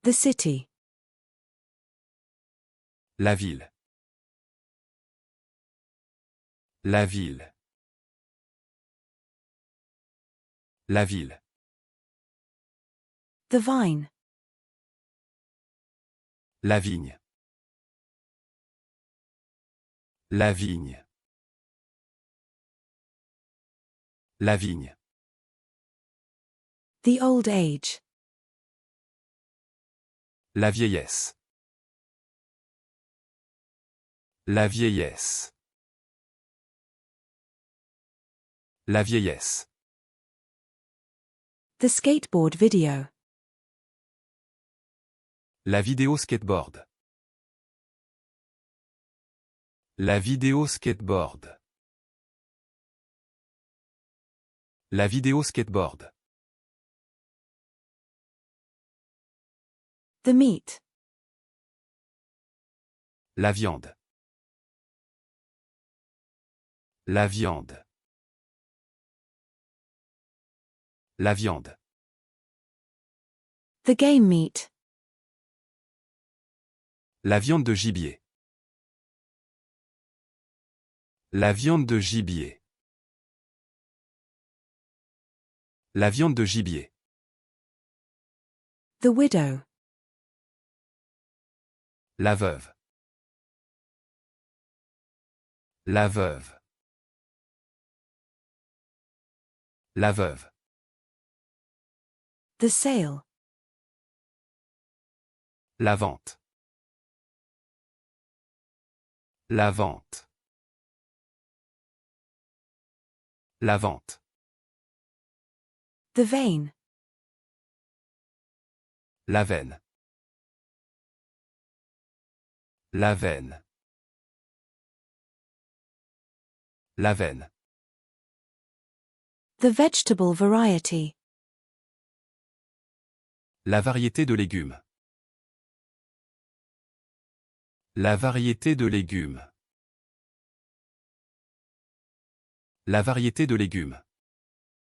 The city. La ville. La ville. La ville. The vine. La vigne. La vigne. La vigne. The old age. La vieillesse. La vieillesse. La vieillesse. The skateboard video. La vidéo skateboard. La vidéo skateboard. La vidéo skateboard. The meat. La viande. La viande. La viande. The game meat. La viande de gibier. La viande de gibier. La viande de gibier. The widow. La veuve. La veuve. La veuve. The sale. La vente. La vente. La vente. The vein. La veine. La veine. La veine. The vegetable variety. La variété de légumes. La variété de légumes. La variété de légumes.